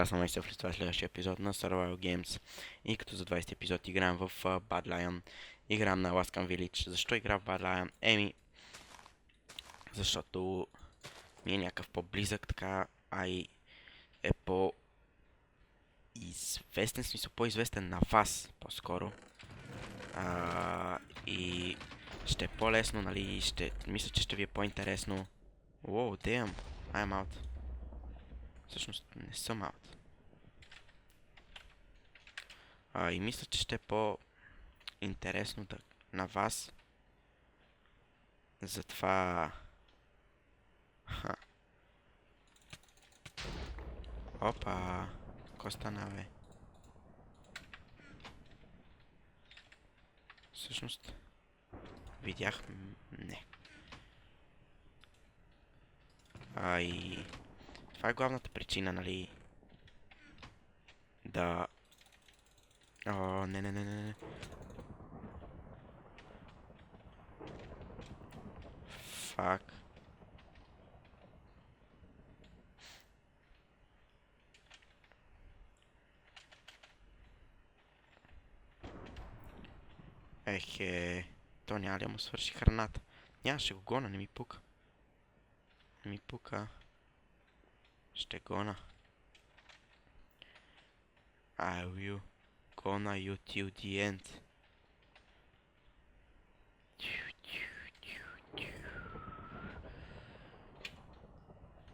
аз съм Майсъв, в това следващия епизод на Survival Games. И като за 20 епизод играем в Bad Lion. Играем на Alaskan Village. Защо игра в Bad Lion? Защото ми е някакъв по-близък, така, и е по-известен, в смисъл по-известен на вас, по-скоро. И ще е по-лесно, нали, мисля, че ще ви е по-интересно. Wow, damn, I'm out. Всъщност не съм out. И мисля, че ще е по-интересно на вас. Затова... Опа! Ко стана, бе? Всъщност... Видях... Не. И... Това е главната причина, нали? Да... О, не. Фак. То няма ли му свърши храната? Ще го гона, не ми пука. Не ми пука. Ще гона. I will gonna you till the end.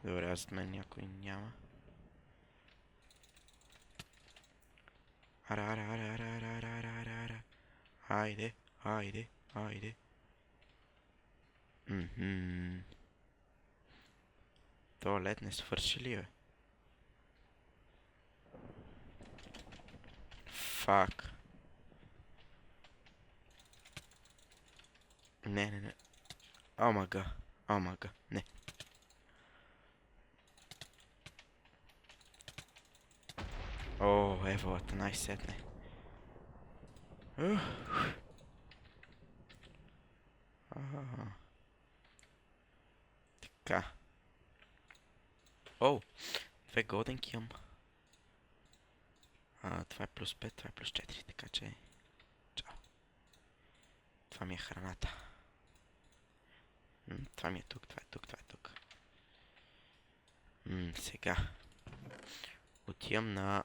Добре, аз мен някой няма. Ара. Хайде. То лед не свърши ли, бе? Фак. Не. Омага. Не. О, еволата, най-сетне. Така. О, 2 голденки имам. Това е плюс 5, това е плюс 4, така че... Чао. Това ми е храната. Това ми е тук, това е тук. Сега. Отивам на...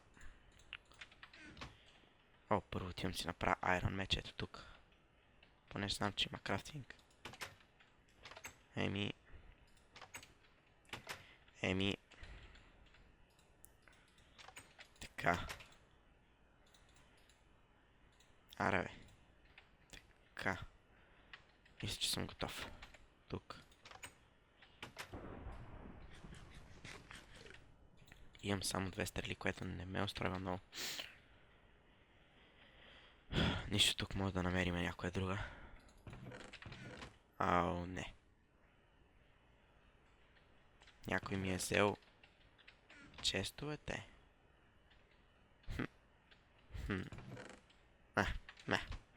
Първо отивам си направя Iron меч, ето тук. Понеже знам, че има крафтинг. Така. Бе. Така. Мисля, че съм готов. Тук. Имам само 2 стрели, което не ме устройва много. Нищо тук може да намерим някоя друга. Не. Някой ми е взел честовете.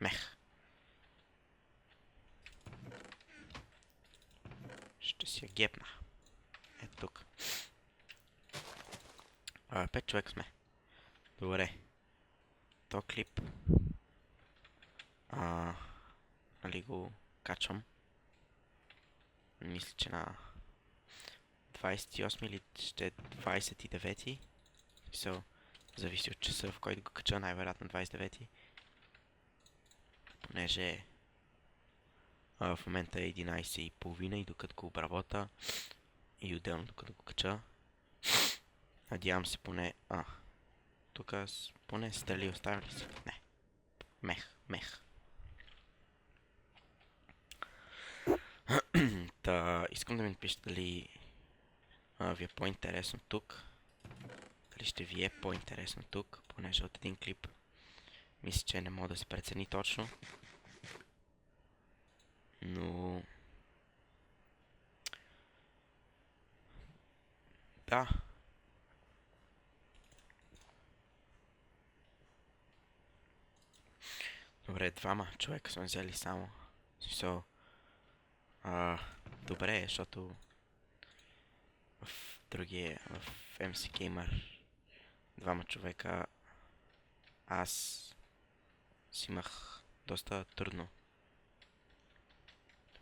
Мех. Ще си я гепна. Ето тук. 5 човек сме. Добре. То клип. Нали го качвам. Мисля, че на 28 или ще е 29. Зависи от часа, в който го кача, най-вероятно 29. Понеже в момента е 11:30 и докато го обработа и отделно докато го кача. Надявам се поне... Тук поне стрели оставили си. Не. Мех. Искам да ми напишете дали ви е по-интересно тук. Дали ще ви е по-интересно тук, понеже от един клип мисля, че не мога да се прецени точно. Но... Да. Добре, 2 човека сме взели само. Добре, защото в MC Gamer двама човека, аз си имах доста трудно.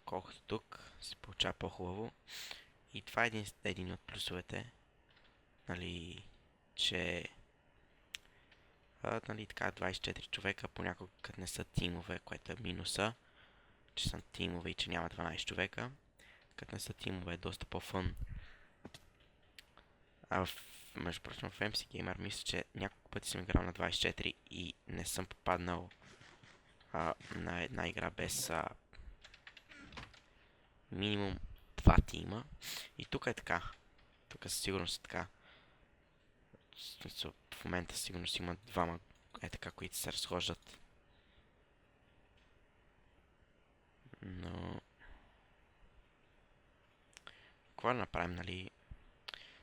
Колкото тук се получава по-хубаво. И това е един от плюсовете, нали, че нали, така 24 човека понякога като не са тимове, което е минуса, че са тимове и че няма 12 човека. Като не са тимове е доста по-фън. Между прочим в MC Gamer мисля, че няколко пъти съм играл на 24 и не съм попаднал на една игра без минимум 2 тима. И тук е така. Тук със сигурност е така. В момента сигурно си има двама така, които се разхождат. Но... какво да направим, нали?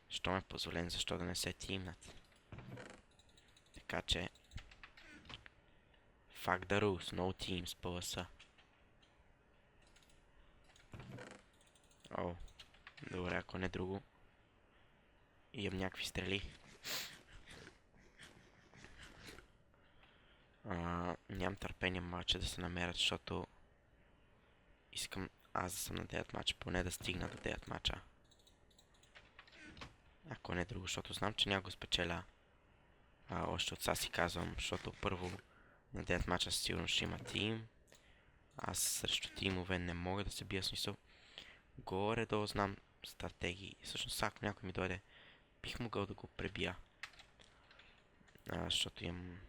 Що ме е позволен, защо да не се тимнат? Така че... fuck the rules, no teams, ПВС. О, добре, ако не друго. Имам някакви стрели. Нямам търпение мача да се намерят, защото искам аз да съм на 9 мача, поне да стигна до 9 мача. Ако не друго, защото знам, че няма го спечеля. Още от сега си казвам, защото първо на 9 мача сигурно ще има тим. Аз срещу тимове не мога да се бия, смисъл. Горе-долу знам стратегии. Всъщност, ако някой ми дойде, бих могъл да го пребия. Защото имам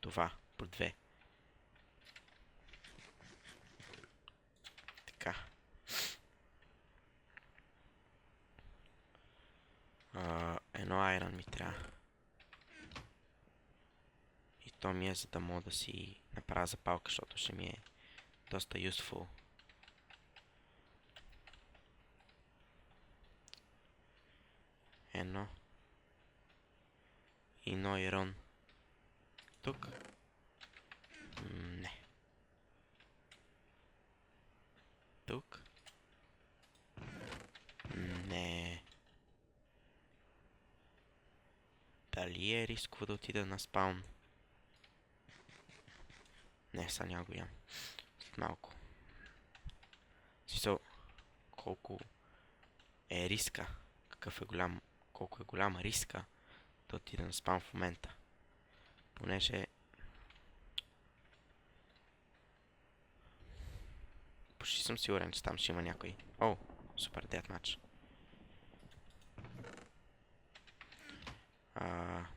това по 2. Така. Едно айрон ми трябва. И то ми е, за да мога да си направя запалка, защото ще ми е доста useful. Едно айрон. Тук? Не. Тук? Не. Дали е рисково да отида на спаун? Не, сега няма го ям. След малко. Смисъл, колко е риска? Какъв е голям? Колко е голям риска да отида на спаун в момента? Понеже... почти съм сигурен, че там ще има някой. О, супер, дед матч.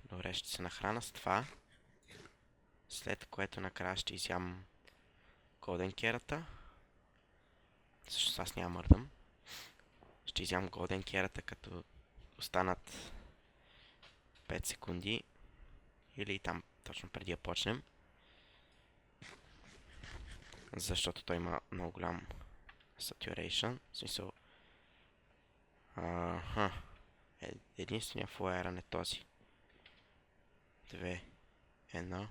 Добре, ще се нахрана с това. След което накрая ще изям голден керата. Също аз няма мърдам. Ще изям голден керата, като останат 5 секунди. Или там точно преди да почнем. Защото той има много голям saturation. В смисъл... единствения флайерън е този. 2, 1.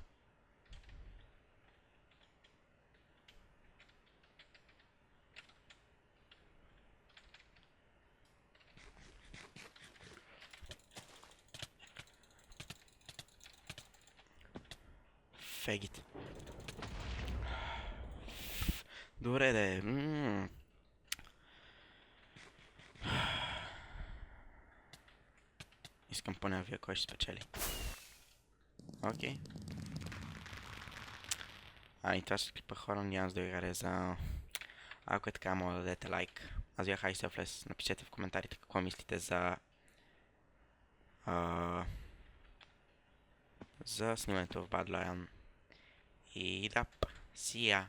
Фегите. Добре де. Искам поне да вия кой ще спечели. Окей. И това ще клипа хора, няма да ви хареса. Ако е така, може да дадете лайк. Аз бях iSelfless. Напишете в коментарите какво мислите за снимането в Bad Lion. И да, see ya!